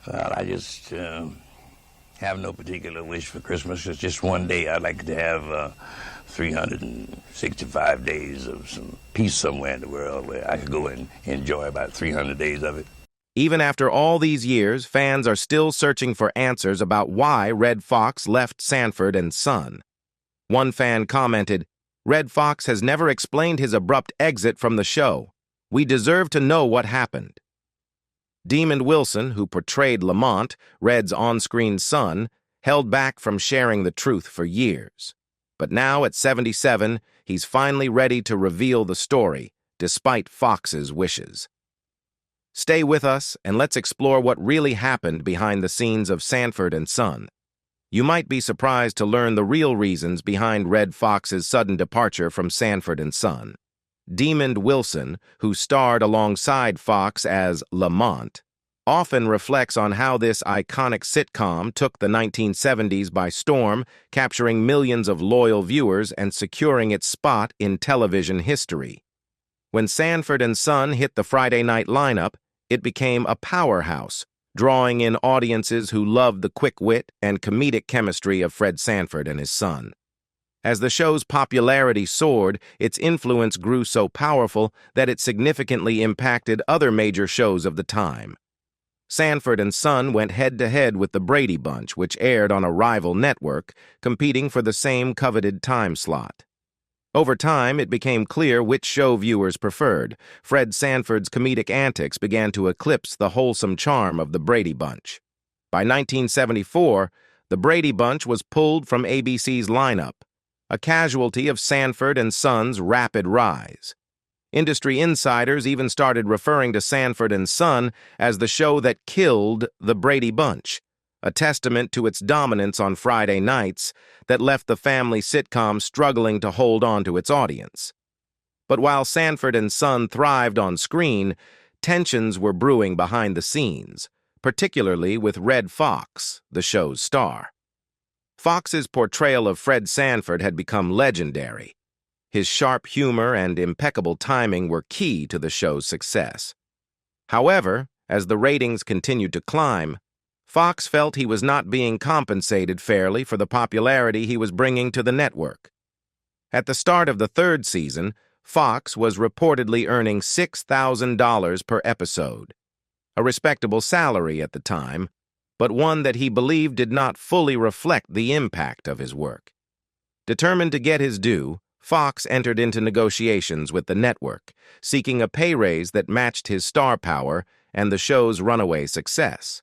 Well, I just have no particular wish for Christmas. It's just one day. I'd like to have 365 days of some peace somewhere in the world where I could go and enjoy about 300 days of it. Even after all these years, fans are still searching for answers about why Red Foxx left Sanford and Son. One fan commented, "Red Foxx has never explained his abrupt exit from the show. We deserve to know what happened." Demond Wilson, who portrayed Lamont, Red's on-screen son, held back from sharing the truth for years. But now, at 77, he's finally ready to reveal the story, despite Fox's wishes. Stay with us, and let's explore what really happened behind the scenes of Sanford and Son. You might be surprised to learn the real reasons behind Red Fox's sudden departure from Sanford and Son. Demond Wilson, who starred alongside Foxx as Lamont, often reflects on how this iconic sitcom took the 1970s by storm, capturing millions of loyal viewers and securing its spot in television history. When Sanford and Son hit the Friday night lineup, it became a powerhouse, drawing in audiences who loved the quick wit and comedic chemistry of Fred Sanford and his son. As the show's popularity soared, its influence grew so powerful that it significantly impacted other major shows of the time. Sanford and Son went head-to-head with the Brady Bunch, which aired on a rival network, competing for the same coveted time slot. Over time, it became clear which show viewers preferred. Fred Sanford's comedic antics began to eclipse the wholesome charm of the Brady Bunch. By 1974, the Brady Bunch was pulled from ABC's lineup, a casualty of Sanford and Son's rapid rise. Industry insiders even started referring to Sanford and Son as the show that killed the Brady Bunch, a testament to its dominance on Friday nights that left the family sitcom struggling to hold on to its audience. But while Sanford and Son thrived on screen, tensions were brewing behind the scenes, particularly with Red Foxx, the show's star. Fox's portrayal of Fred Sanford had become legendary. His sharp humor and impeccable timing were key to the show's success. However, as the ratings continued to climb, Foxx felt he was not being compensated fairly for the popularity he was bringing to the network. At the start of the third season, Foxx was reportedly earning $6,000 per episode, a respectable salary at the time, but one that he believed did not fully reflect the impact of his work. Determined to get his due, Foxx entered into negotiations with the network, seeking a pay raise that matched his star power and the show's runaway success.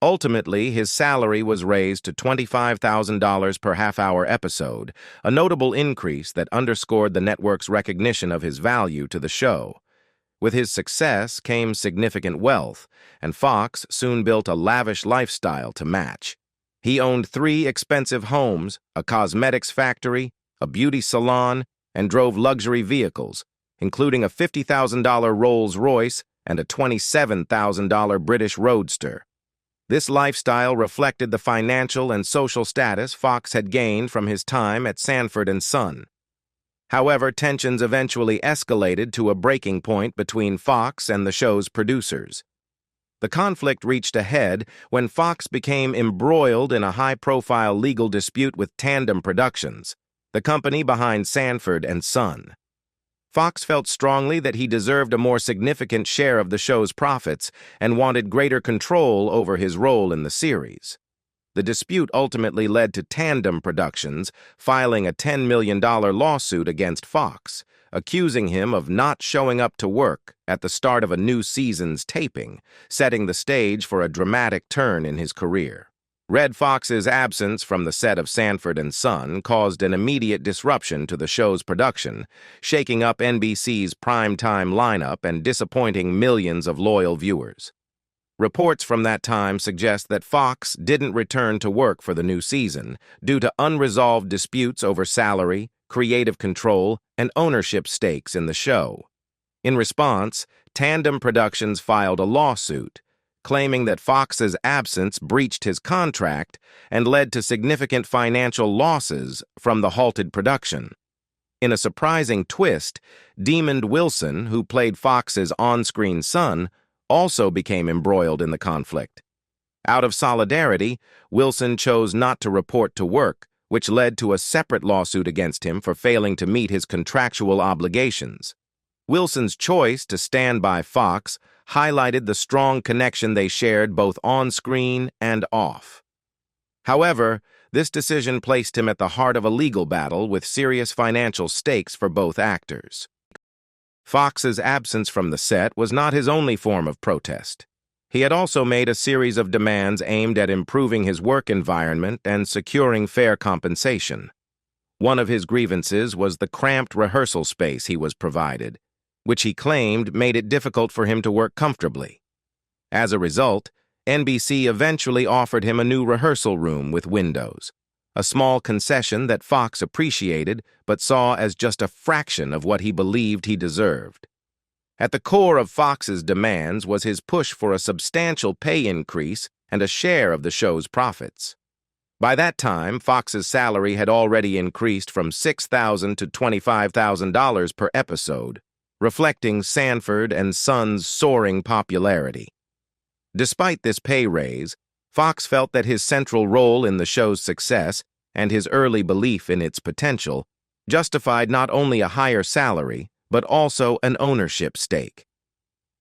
Ultimately, his salary was raised to $25,000 per half-hour episode, a notable increase that underscored the network's recognition of his value to the show. With his success came significant wealth, and Foxx soon built a lavish lifestyle to match. He owned 3 expensive homes, a cosmetics factory, a beauty salon, and drove luxury vehicles, including a $50,000 Rolls-Royce and a $27,000 British Roadster. This lifestyle reflected the financial and social status Foxx had gained from his time at Sanford and Son. However, tensions eventually escalated to a breaking point between Foxx and the show's producers. The conflict reached a head when Foxx became embroiled in a high-profile legal dispute with Tandem Productions, the company behind Sanford and Son. Foxx felt strongly that he deserved a more significant share of the show's profits and wanted greater control over his role in the series. The dispute ultimately led to Tandem Productions filing a $10 million lawsuit against Foxx, accusing him of not showing up to work at the start of a new season's taping, setting the stage for a dramatic turn in his career. Red Fox's absence from the set of Sanford and Son caused an immediate disruption to the show's production, shaking up NBC's primetime lineup and disappointing millions of loyal viewers. Reports from that time suggest that Foxx didn't return to work for the new season due to unresolved disputes over salary, creative control, and ownership stakes in the show. In response, Tandem Productions filed a lawsuit, claiming that Fox's absence breached his contract and led to significant financial losses from the halted production. In a surprising twist, Demond Wilson, who played Fox's on-screen son, also became embroiled in the conflict. Out of solidarity, Wilson chose not to report to work, which led to a separate lawsuit against him for failing to meet his contractual obligations. Wilson's choice to stand by Fox highlighted the strong connection they shared both on-screen and off. However, this decision placed him at the heart of a legal battle with serious financial stakes for both actors. Fox's absence from the set was not his only form of protest. He had also made a series of demands aimed at improving his work environment and securing fair compensation. One of his grievances was the cramped rehearsal space he was provided, which he claimed made it difficult for him to work comfortably. As a result, NBC eventually offered him a new rehearsal room with windows, a small concession that Fox appreciated but saw as just a fraction of what he believed he deserved. At the core of Fox's demands was his push for a substantial pay increase and a share of the show's profits. By that time, Fox's salary had already increased from $6,000 to $25,000 per episode, reflecting Sanford and Son's soaring popularity. Despite this pay raise, Fox felt that his central role in the show's success and his early belief in its potential justified not only a higher salary, but also an ownership stake.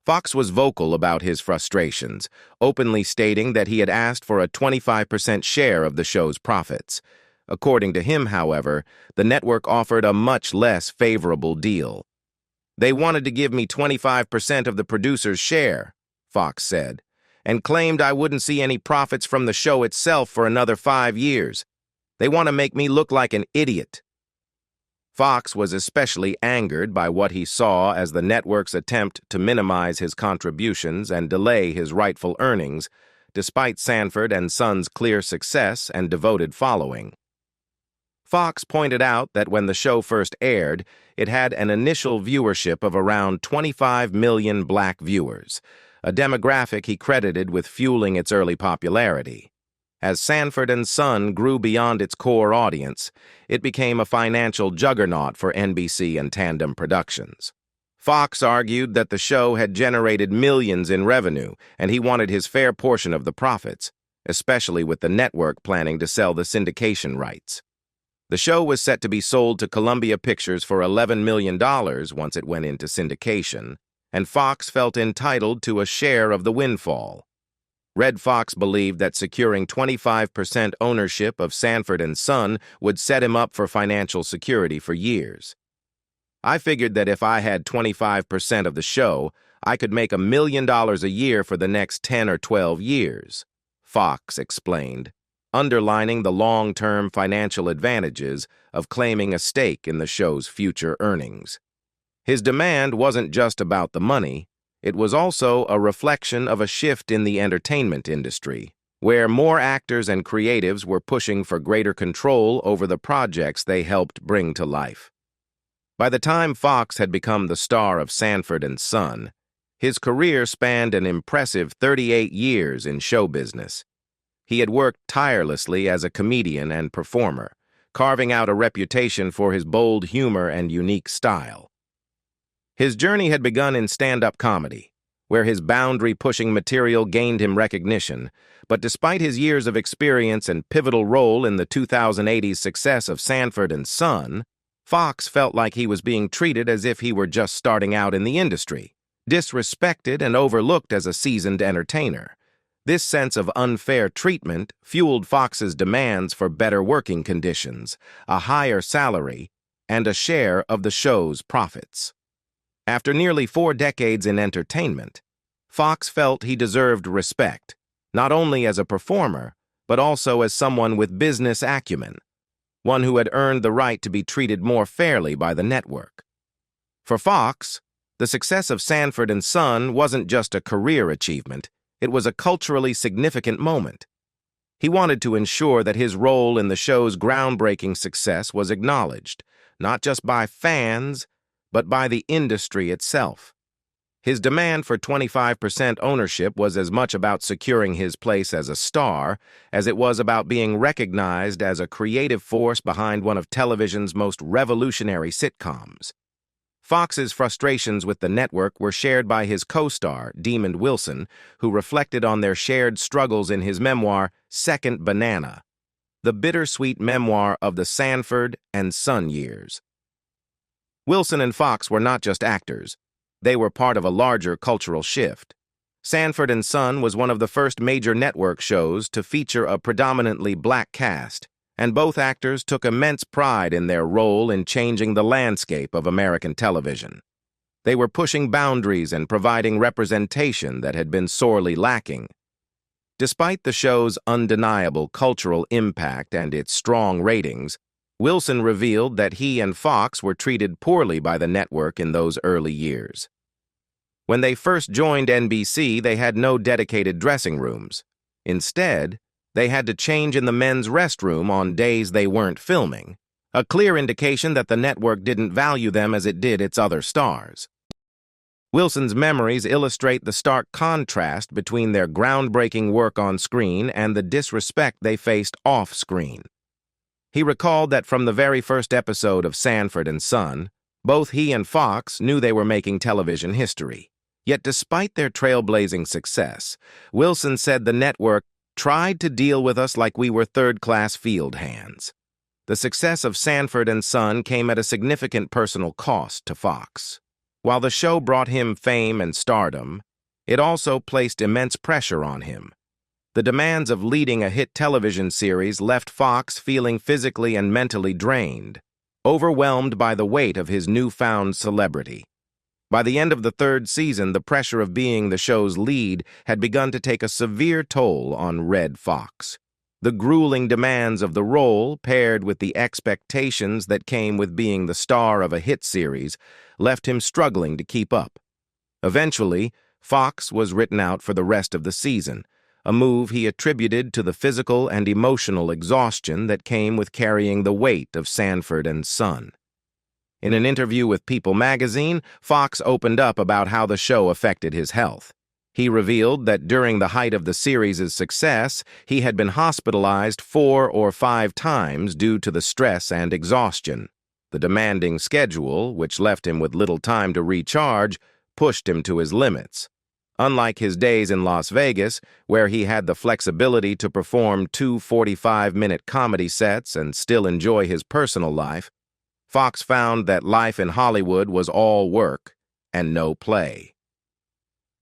Fox was vocal about his frustrations, openly stating that he had asked for a 25% share of the show's profits. According to him, however, the network offered a much less favorable deal. "They wanted to give me 25% of the producer's share," Fox said, "and claimed I wouldn't see any profits from the show itself for another 5 years. They want to make me look like an idiot." Fox was especially angered by what he saw as the network's attempt to minimize his contributions and delay his rightful earnings, despite Sanford and Son's clear success and devoted following. Fox pointed out that when the show first aired, it had an initial viewership of around 25 million black viewers, a demographic he credited with fueling its early popularity. As Sanford and Son grew beyond its core audience, it became a financial juggernaut for NBC and Tandem Productions. Fox argued that the show had generated millions in revenue, and he wanted his fair portion of the profits, especially with the network planning to sell the syndication rights. The show was set to be sold to Columbia Pictures for $11 million once it went into syndication, and Fox felt entitled to a share of the windfall. Red Foxx believed that securing 25% ownership of Sanford and Son would set him up for financial security for years. "I figured that if I had 25% of the show, I could make $1 million a year for the next 10 or 12 years, Fox explained, underlining the long-term financial advantages of claiming a stake in the show's future earnings. His demand wasn't just about the money. It was also a reflection of a shift in the entertainment industry, where more actors and creatives were pushing for greater control over the projects they helped bring to life. By the time Fox had become the star of Sanford and Son, his career spanned an impressive 38 years in show business. He had worked tirelessly as a comedian and performer, carving out a reputation for his bold humor and unique style. His journey had begun in stand-up comedy, where his boundary-pushing material gained him recognition, but despite his years of experience and pivotal role in the 2080s success of Sanford and Son, Fox felt like he was being treated as if he were just starting out in the industry, disrespected and overlooked as a seasoned entertainer. This sense of unfair treatment fueled Fox's demands for better working conditions, a higher salary, and a share of the show's profits. After nearly 4 decades in entertainment, Fox felt he deserved respect, not only as a performer, but also as someone with business acumen, one who had earned the right to be treated more fairly by the network. For Fox, the success of Sanford and Son wasn't just a career achievement, it was a culturally significant moment. He wanted to ensure that his role in the show's groundbreaking success was acknowledged, not just by fans, but by the industry itself. His demand for 25% ownership was as much about securing his place as a star as it was about being recognized as a creative force behind one of television's most revolutionary sitcoms. Fox's frustrations with the network were shared by his co-star, Demond Wilson, who reflected on their shared struggles in his memoir, Second Banana, the bittersweet memoir of the Sanford and Son years. Wilson and Foxx were not just actors. They were part of a larger cultural shift. Sanford and Son was one of the first major network shows to feature a predominantly black cast, and both actors took immense pride in their role in changing the landscape of American television. They were pushing boundaries and providing representation that had been sorely lacking. Despite the show's undeniable cultural impact and its strong ratings, Wilson revealed that he and Foxx were treated poorly by the network in those early years. When they first joined NBC, they had no dedicated dressing rooms. Instead, they had to change in the men's restroom on days they weren't filming, a clear indication that the network didn't value them as it did its other stars. Wilson's memories illustrate the stark contrast between their groundbreaking work on screen and the disrespect they faced off-screen. He recalled that from the very first episode of Sanford and Son, both he and Foxx knew they were making television history. Yet despite their trailblazing success, Wilson said the network tried to deal with us like we were third-class field hands. The success of Sanford and Son came at a significant personal cost to Foxx. While the show brought him fame and stardom, it also placed immense pressure on him. The demands of leading a hit television series left Foxx feeling physically and mentally drained, overwhelmed by the weight of his newfound celebrity. By the end of the third season, the pressure of being the show's lead had begun to take a severe toll on Red Foxx. The grueling demands of the role, paired with the expectations that came with being the star of a hit series, left him struggling to keep up. Eventually, Foxx was written out for the rest of the season, a move he attributed to the physical and emotional exhaustion that came with carrying the weight of Sanford and Son. In an interview with People magazine, Foxx opened up about how the show affected his health. He revealed that during the height of the series' success, he had been hospitalized 4 or 5 times due to the stress and exhaustion. The demanding schedule, which left him with little time to recharge, pushed him to his limits. Unlike his days in Las Vegas, where he had the flexibility to perform 2 45-minute comedy sets and still enjoy his personal life, Foxx found that life in Hollywood was all work and no play.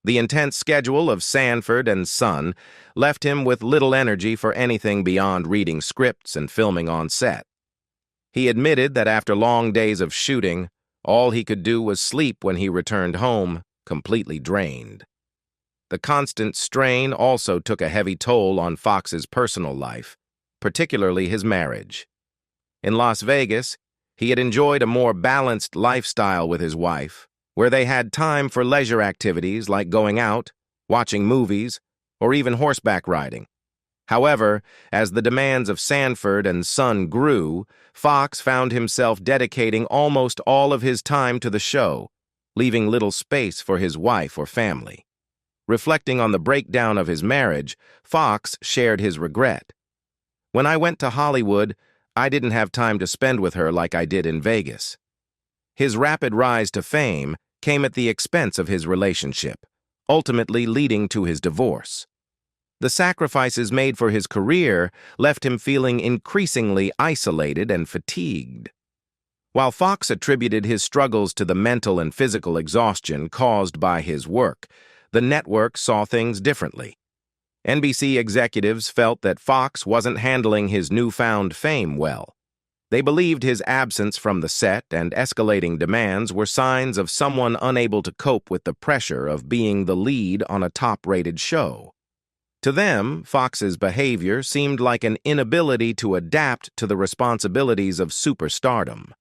The intense schedule of Sanford and Son left him with little energy for anything beyond reading scripts and filming on set. He admitted that after long days of shooting, all he could do was sleep when he returned home, completely drained. The constant strain also took a heavy toll on Foxx's personal life, particularly his marriage. In Las Vegas, he had enjoyed a more balanced lifestyle with his wife, where they had time for leisure activities like going out, watching movies, or even horseback riding. However, as the demands of Sanford and Son grew, Foxx found himself dedicating almost all of his time to the show, leaving little space for his wife or family. Reflecting on the breakdown of his marriage, Foxx shared his regret. "When I went to Hollywood, I didn't have time to spend with her like I did in Vegas." His rapid rise to fame came at the expense of his relationship, ultimately leading to his divorce. The sacrifices made for his career left him feeling increasingly isolated and fatigued. While Foxx attributed his struggles to the mental and physical exhaustion caused by his work, the network saw things differently. NBC executives felt that Foxx wasn't handling his newfound fame well. They believed his absence from the set and escalating demands were signs of someone unable to cope with the pressure of being the lead on a top-rated show. To them, Foxx's behavior seemed like an inability to adapt to the responsibilities of superstardom.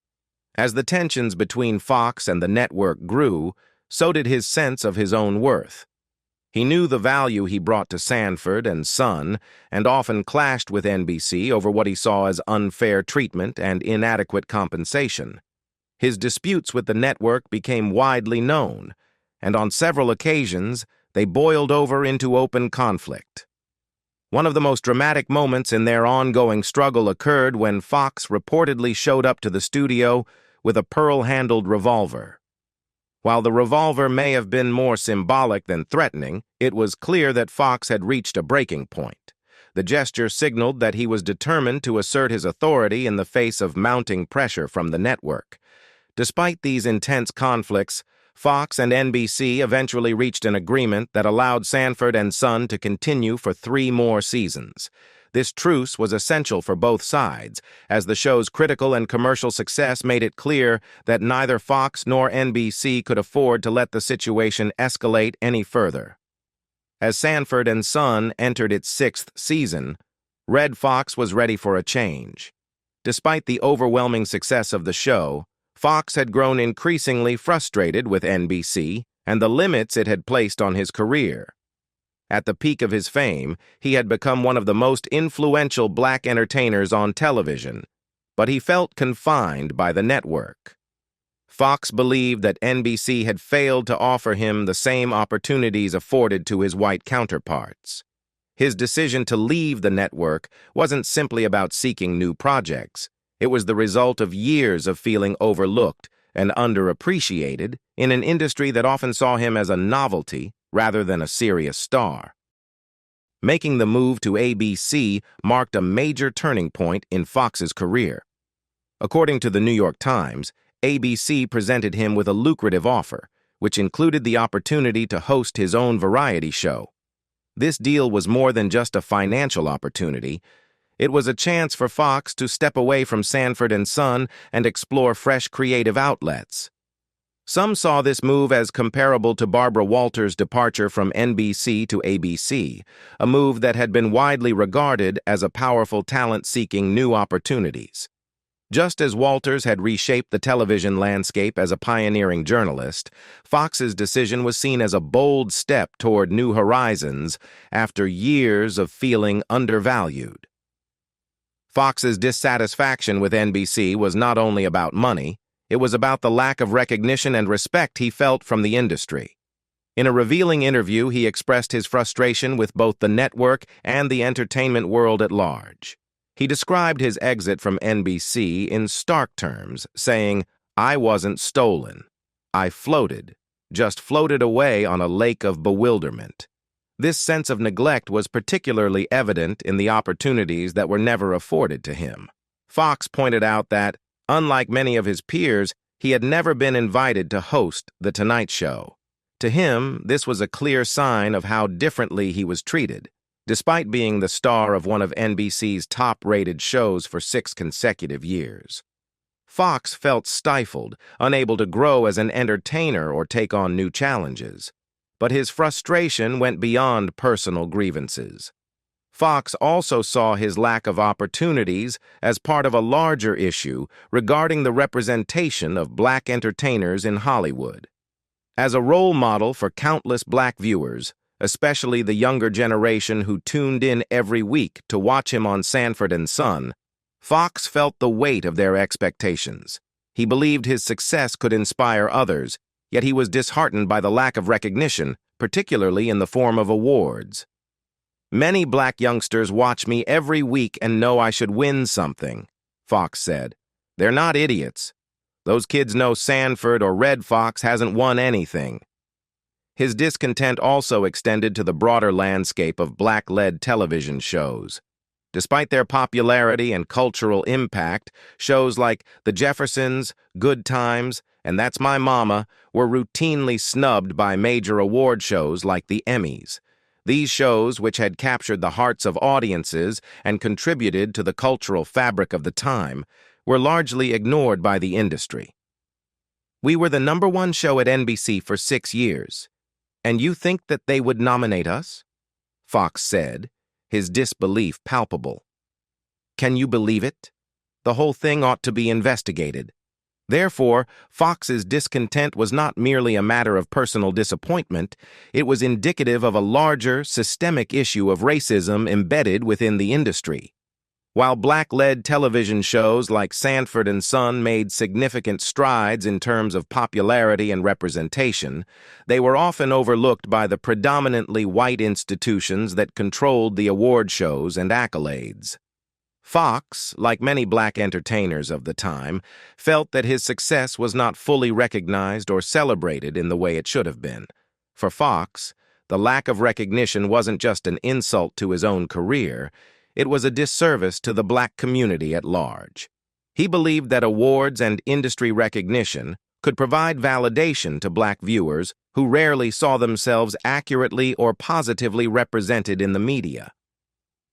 As the tensions between Foxx and the network grew, so did his sense of his own worth. He knew the value he brought to Sanford and Son, and often clashed with NBC over what he saw as unfair treatment and inadequate compensation. His disputes with the network became widely known, and on several occasions, they boiled over into open conflict. One of the most dramatic moments in their ongoing struggle occurred when Foxx reportedly showed up to the studio with a pearl-handled revolver. While the revolver may have been more symbolic than threatening, it was clear that Foxx had reached a breaking point. The gesture signaled that he was determined to assert his authority in the face of mounting pressure from the network. Despite these intense conflicts, Fox and NBC eventually reached an agreement that allowed Sanford and Son to continue for 3 more seasons. This truce was essential for both sides, as the show's critical and commercial success made it clear that neither Fox nor NBC could afford to let the situation escalate any further. As Sanford and Son entered its 6th season, Red Foxx was ready for a change. Despite the overwhelming success of the show, Fox had grown increasingly frustrated with NBC and the limits it had placed on his career. At the peak of his fame, he had become one of the most influential black entertainers on television, but he felt confined by the network. Fox believed that NBC had failed to offer him the same opportunities afforded to his white counterparts. His decision to leave the network wasn't simply about seeking new projects. It was the result of years of feeling overlooked and underappreciated in an industry that often saw him as a novelty rather than a serious star. Making the move to ABC marked a major turning point in Fox's career. According to the New York Times, ABC presented him with a lucrative offer, which included the opportunity to host his own variety show. This deal was more than just a financial opportunity. It was a chance for Fox to step away from Sanford and Son and explore fresh creative outlets. Some saw this move as comparable to Barbara Walters' departure from NBC to ABC, a move that had been widely regarded as a powerful talent seeking new opportunities. Just as Walters had reshaped the television landscape as a pioneering journalist, Fox's decision was seen as a bold step toward new horizons after years of feeling undervalued. Fox's dissatisfaction with NBC was not only about money, it was about the lack of recognition and respect he felt from the industry. In a revealing interview, he expressed his frustration with both the network and the entertainment world at large. He described his exit from NBC in stark terms, saying, "I wasn't stolen. I floated, just floated away on a lake of bewilderment." This sense of neglect was particularly evident in the opportunities that were never afforded to him. Fox pointed out that, unlike many of his peers, he had never been invited to host The Tonight Show. To him, this was a clear sign of how differently he was treated. Despite being the star of one of NBC's top-rated shows for 6 consecutive years, Fox felt stifled, unable to grow as an entertainer or take on new challenges. But his frustration went beyond personal grievances. Fox also saw his lack of opportunities as part of a larger issue regarding the representation of black entertainers in Hollywood. As a role model for countless black viewers, especially the younger generation who tuned in every week to watch him on Sanford and Son, Fox felt the weight of their expectations. He believed his success could inspire others, yet he was disheartened by the lack of recognition, particularly in the form of awards. "Many black youngsters watch me every week and know I should win something," Fox said. "They're not idiots. Those kids know Sanford or Red Foxx hasn't won anything." His discontent also extended to the broader landscape of black-led television shows. Despite their popularity and cultural impact, shows like The Jeffersons, Good Times, and That's My Mama were routinely snubbed by major award shows like the Emmys. These shows, which had captured the hearts of audiences and contributed to the cultural fabric of the time, were largely ignored by the industry. "We were the #1 show at NBC for 6 years. And you think that they would nominate us?" Fox said, his disbelief palpable. "Can you believe it? The whole thing ought to be investigated." Therefore, Fox's discontent was not merely a matter of personal disappointment, it was indicative of a larger, systemic issue of racism embedded within the industry. While black-led television shows like Sanford and Son made significant strides in terms of popularity and representation, they were often overlooked by the predominantly white institutions that controlled the award shows and accolades. Fox, like many black entertainers of the time, felt that his success was not fully recognized or celebrated in the way it should have been. For Fox, the lack of recognition wasn't just an insult to his own career, it was a disservice to the black community at large. He believed that awards and industry recognition could provide validation to black viewers who rarely saw themselves accurately or positively represented in the media.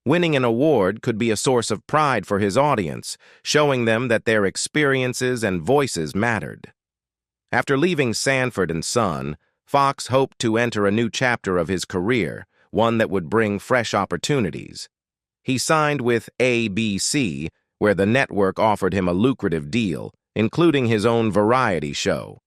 Winning an award could be a source of pride for his audience, showing them that their experiences and voices mattered. After leaving Sanford and Son, Fox hoped to enter a new chapter of his career, one that would bring fresh opportunities. He signed with ABC, where the network offered him a lucrative deal, including his own variety show.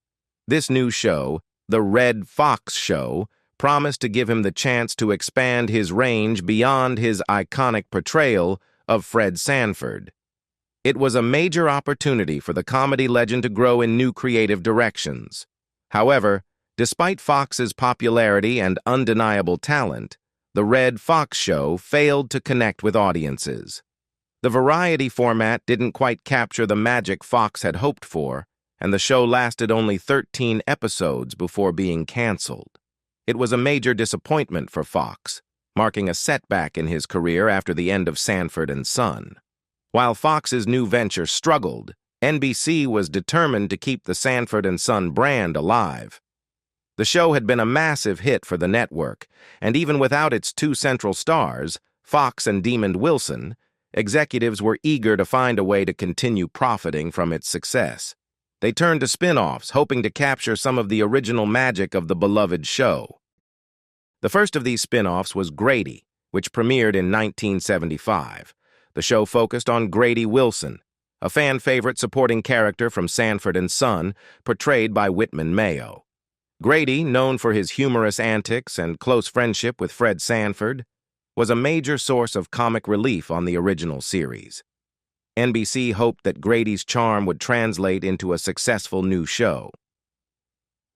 This new show, the Red Foxx Show, promised to give him the chance to expand his range beyond his iconic portrayal of Fred Sanford. It was a major opportunity for the comedy legend to grow in new creative directions. However, despite Fox's popularity and undeniable talent, the Red Foxx Show failed to connect with audiences. The variety format didn't quite capture the magic Fox had hoped for, and the show lasted only 13 episodes before being canceled. It was a major disappointment for Fox, marking a setback in his career after the end of Sanford and Son. While Fox's new venture struggled, NBC was determined to keep the Sanford and Son brand alive. The show had been a massive hit for the network, and even without its two central stars, Fox and Demond Wilson, executives were eager to find a way to continue profiting from its success. They turned to spin-offs, hoping to capture some of the original magic of the beloved show. The first of these spin-offs was Grady, which premiered in 1975. The show focused on Grady Wilson, a fan-favorite supporting character from Sanford and Son, portrayed by Whitman Mayo. Grady, known for his humorous antics and close friendship with Fred Sanford, was a major source of comic relief on the original series. NBC hoped that Grady's charm would translate into a successful new show.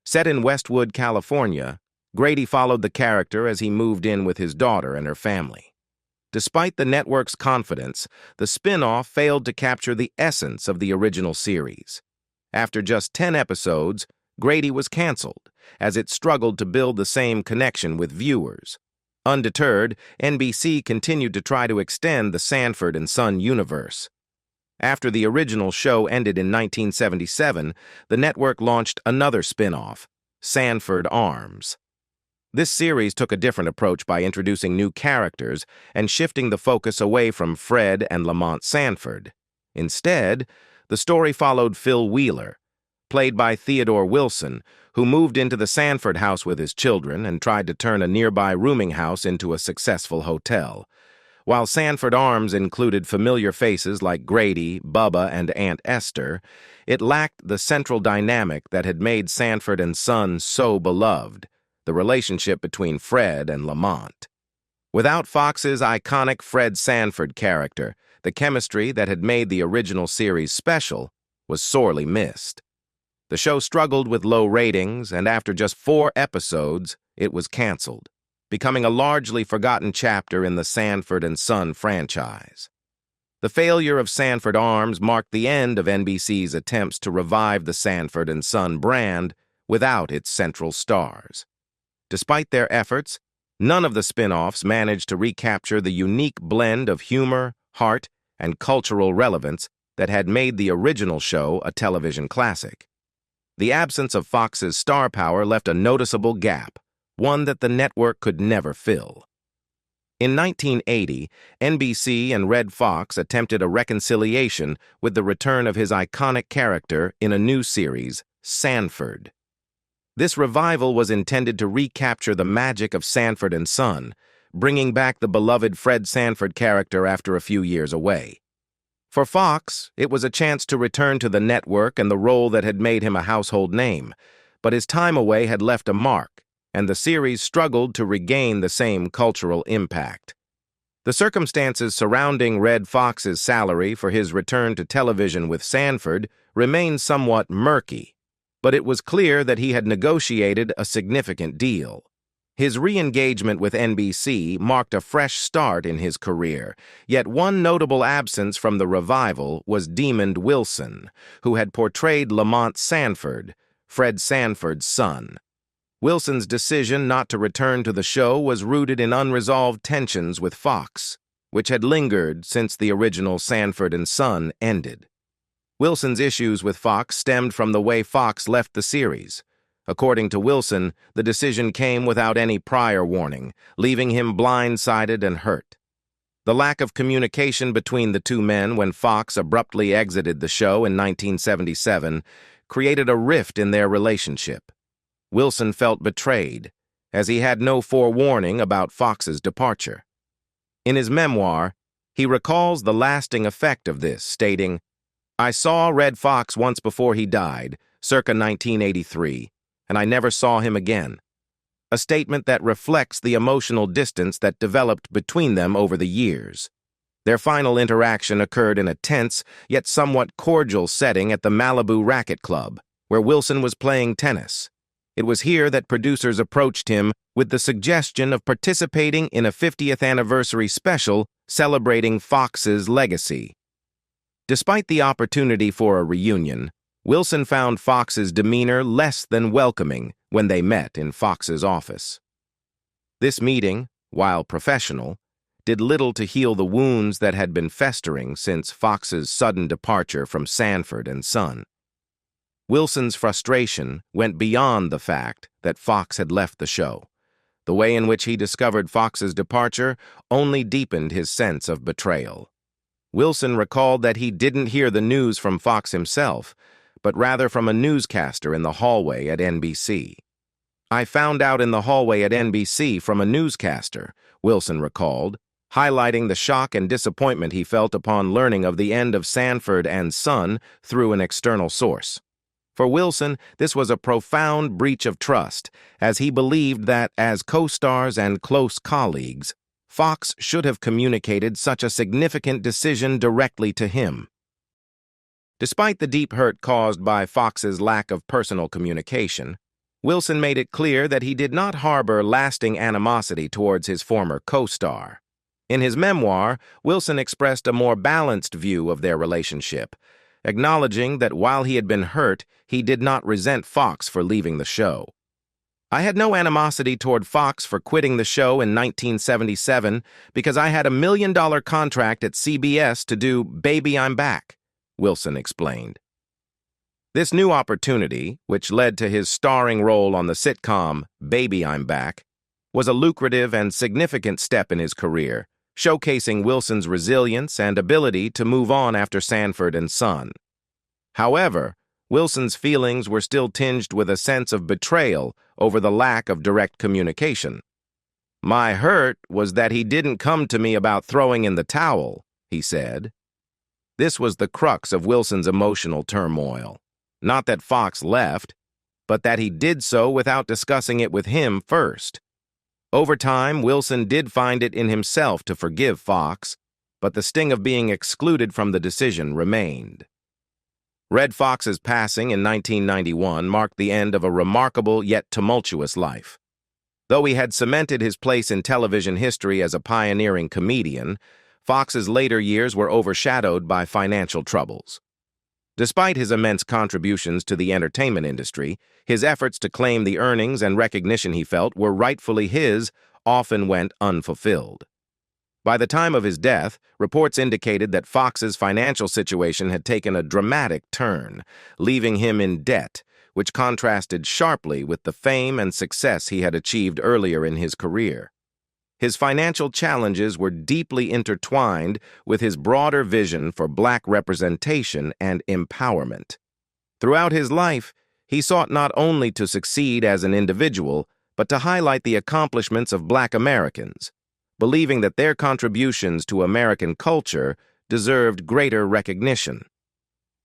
Set in Westwood, California, Grady followed the character as he moved in with his daughter and her family. Despite the network's confidence, the spin-off failed to capture the essence of the original series. After just 10 episodes, Grady was canceled, as it struggled to build the same connection with viewers. Undeterred, NBC continued to try to extend the Sanford and Son universe. After the original show ended in 1977, the network launched another spin-off, Sanford Arms. This series took a different approach by introducing new characters and shifting the focus away from Fred and Lamont Sanford. Instead, the story followed Phil Wheeler, played by Theodore Wilson, who moved into the Sanford house with his children and tried to turn a nearby rooming house into a successful hotel. While Sanford Arms included familiar faces like Grady, Bubba, and Aunt Esther, it lacked the central dynamic that had made Sanford and Son so beloved, the relationship between Fred and Lamont. Without Fox's iconic Fred Sanford character, the chemistry that had made the original series special was sorely missed. The show struggled with low ratings, and after just 4 episodes, it was canceled, becoming a largely forgotten chapter in the Sanford and Son franchise. The failure of Sanford Arms marked the end of NBC's attempts to revive the Sanford and Son brand without its central stars. Despite their efforts, none of the spin-offs managed to recapture the unique blend of humor, heart, and cultural relevance that had made the original show a television classic. The absence of Fox's star power left a noticeable gap, one that the network could never fill. In 1980, NBC and Red Foxx attempted a reconciliation with the return of his iconic character in a new series, Sanford. This revival was intended to recapture the magic of Sanford and Son, bringing back the beloved Fred Sanford character after a few years away. For Fox, it was a chance to return to the network and the role that had made him a household name, but his time away had left a mark, and the series struggled to regain the same cultural impact. The circumstances surrounding Red Fox's salary for his return to television with Sanford remained somewhat murky, but it was clear that he had negotiated a significant deal. His re-engagement with NBC marked a fresh start in his career, yet one notable absence from the revival was Demond Wilson, who had portrayed Lamont Sanford, Fred Sanford's son. Wilson's decision not to return to the show was rooted in unresolved tensions with Fox, which had lingered since the original Sanford and Son ended. Wilson's issues with Fox stemmed from the way Fox left the series. According to Wilson, the decision came without any prior warning, leaving him blindsided and hurt. The lack of communication between the two men when Fox abruptly exited the show in 1977 created a rift in their relationship. Wilson felt betrayed, as he had no forewarning about Fox's departure. In his memoir, he recalls the lasting effect of this, stating, "I saw Red Foxx once before he died, circa 1983. And I never saw him again." A statement that reflects the emotional distance that developed between them over the years. Their final interaction occurred in a tense, yet somewhat cordial setting at the Malibu Racquet Club, where Wilson was playing tennis. It was here that producers approached him with the suggestion of participating in a 50th anniversary special celebrating Fox's legacy. Despite the opportunity for a reunion, Wilson found Fox's demeanor less than welcoming when they met in Fox's office. This meeting, while professional, did little to heal the wounds that had been festering since Fox's sudden departure from Sanford and Son. Wilson's frustration went beyond the fact that Fox had left the show. The way in which he discovered Fox's departure only deepened his sense of betrayal. Wilson recalled that he didn't hear the news from Fox himself, but rather from a newscaster in the hallway at NBC. "I found out in the hallway at NBC from a newscaster," Wilson recalled, highlighting the shock and disappointment he felt upon learning of the end of Sanford and Son through an external source. For Wilson, this was a profound breach of trust, as he believed that, as co-stars and close colleagues, Fox should have communicated such a significant decision directly to him. Despite the deep hurt caused by Fox's lack of personal communication, Wilson made it clear that he did not harbor lasting animosity towards his former co-star. In his memoir, Wilson expressed a more balanced view of their relationship, acknowledging that while he had been hurt, he did not resent Fox for leaving the show. "I had no animosity toward Fox for quitting the show in 1977 because I had a $1 million contract at CBS to do Baby, I'm Back," Wilson explained. This new opportunity, which led to his starring role on the sitcom Baby, I'm Back, was a lucrative and significant step in his career, showcasing Wilson's resilience and ability to move on after Sanford and Son. However, Wilson's feelings were still tinged with a sense of betrayal over the lack of direct communication. "My hurt was that he didn't come to me about throwing in the towel," he said. This was the crux of Wilson's emotional turmoil. Not that Fox left, but that he did so without discussing it with him first. Over time, Wilson did find it in himself to forgive Fox, but the sting of being excluded from the decision remained. Red Fox's passing in 1991 marked the end of a remarkable yet tumultuous life. Though he had cemented his place in television history as a pioneering comedian, Fox's later years were overshadowed by financial troubles. Despite his immense contributions to the entertainment industry, his efforts to claim the earnings and recognition he felt were rightfully his often went unfulfilled. By the time of his death, reports indicated that Fox's financial situation had taken a dramatic turn, leaving him in debt, which contrasted sharply with the fame and success he had achieved earlier in his career. His financial challenges were deeply intertwined with his broader vision for Black representation and empowerment. Throughout his life, he sought not only to succeed as an individual, but to highlight the accomplishments of Black Americans, believing that their contributions to American culture deserved greater recognition.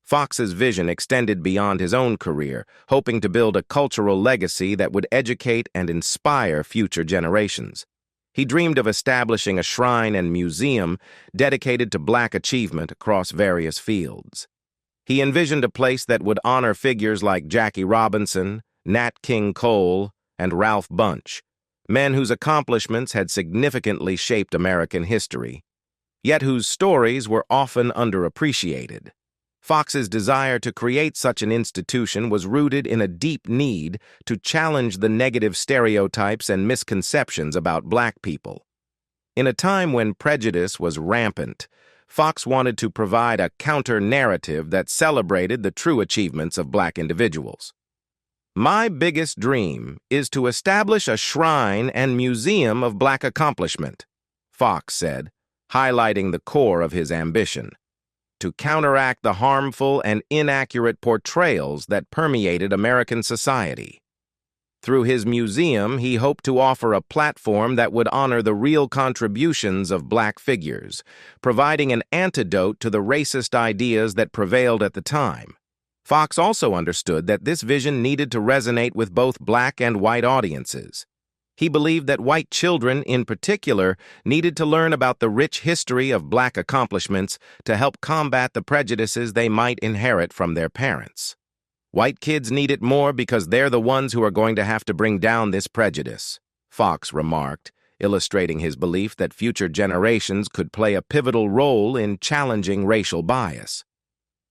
Fox's vision extended beyond his own career, hoping to build a cultural legacy that would educate and inspire future generations. He dreamed of establishing a shrine and museum dedicated to Black achievement across various fields. He envisioned a place that would honor figures like Jackie Robinson, Nat King Cole, and Ralph Bunche, men whose accomplishments had significantly shaped American history, yet whose stories were often underappreciated. Fox's desire to create such an institution was rooted in a deep need to challenge the negative stereotypes and misconceptions about black people. In a time when prejudice was rampant, Fox wanted to provide a counter-narrative that celebrated the true achievements of black individuals. "My biggest dream is to establish a shrine and museum of black accomplishment," Fox said, highlighting the core of his ambition, to counteract the harmful and inaccurate portrayals that permeated American society. Through his museum, he hoped to offer a platform that would honor the real contributions of black figures, providing an antidote to the racist ideas that prevailed at the time. Fox also understood that this vision needed to resonate with both black and white audiences. He believed that white children, in particular, needed to learn about the rich history of black accomplishments to help combat the prejudices they might inherit from their parents. "White kids need it more because they're the ones who are going to have to bring down this prejudice," Fox remarked, illustrating his belief that future generations could play a pivotal role in challenging racial bias.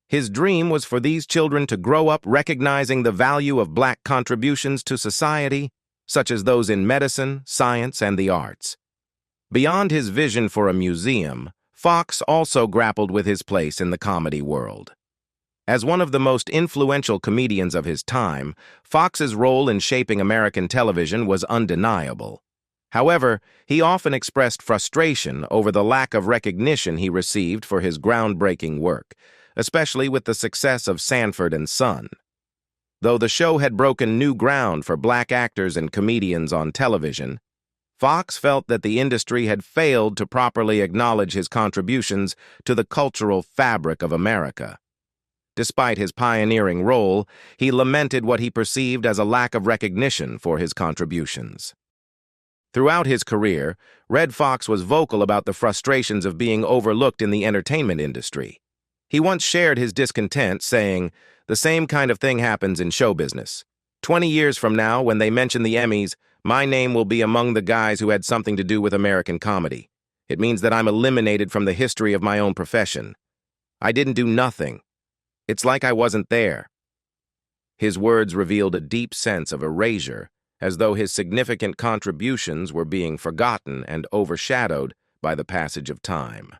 His dream was for these children to grow up recognizing the value of black contributions to society, such as those in medicine, science, and the arts. Beyond his vision for a museum, Fox also grappled with his place in the comedy world. As one of the most influential comedians of his time, Fox's role in shaping American television was undeniable. However, he often expressed frustration over the lack of recognition he received for his groundbreaking work, especially with the success of Sanford and Son. Though the show had broken new ground for black actors and comedians on television, Fox felt that the industry had failed to properly acknowledge his contributions to the cultural fabric of America. Despite his pioneering role, he lamented what he perceived as a lack of recognition for his contributions. Throughout his career, Red Foxx was vocal about the frustrations of being overlooked in the entertainment industry. He once shared his discontent, saying, "The same kind of thing happens in show business. 20 years from now, when they mention the Emmys, my name will be among the guys who had something to do with American comedy. It means that I'm eliminated from the history of my own profession. I didn't do nothing. It's like I wasn't there." His words revealed a deep sense of erasure, as though his significant contributions were being forgotten and overshadowed by the passage of time.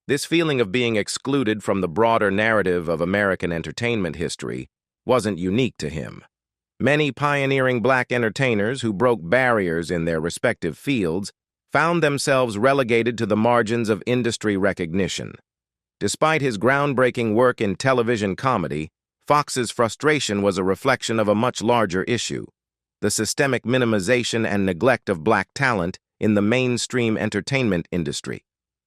This feeling of being excluded from the broader narrative of American entertainment history wasn't unique to him. Many pioneering black entertainers who broke barriers in their respective fields found themselves relegated to the margins of industry recognition. Despite his groundbreaking work in television comedy, Fox's frustration was a reflection of a much larger issue: the systemic minimization and neglect of black talent in the mainstream entertainment industry.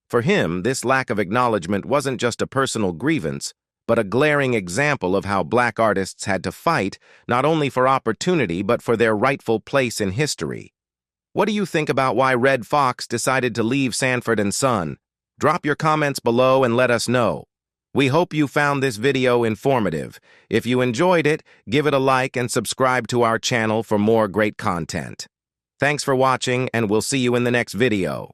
For him, this lack of acknowledgement wasn't just a personal grievance, but a glaring example of how black artists had to fight not only for opportunity but for their rightful place in history. What do you think about why Red Foxx decided to leave Sanford and Son? Drop your comments below and let us know. We hope you found this video informative. If you enjoyed it, give it a like and subscribe to our channel for more great content. Thanks for watching, and we'll see you in the next video.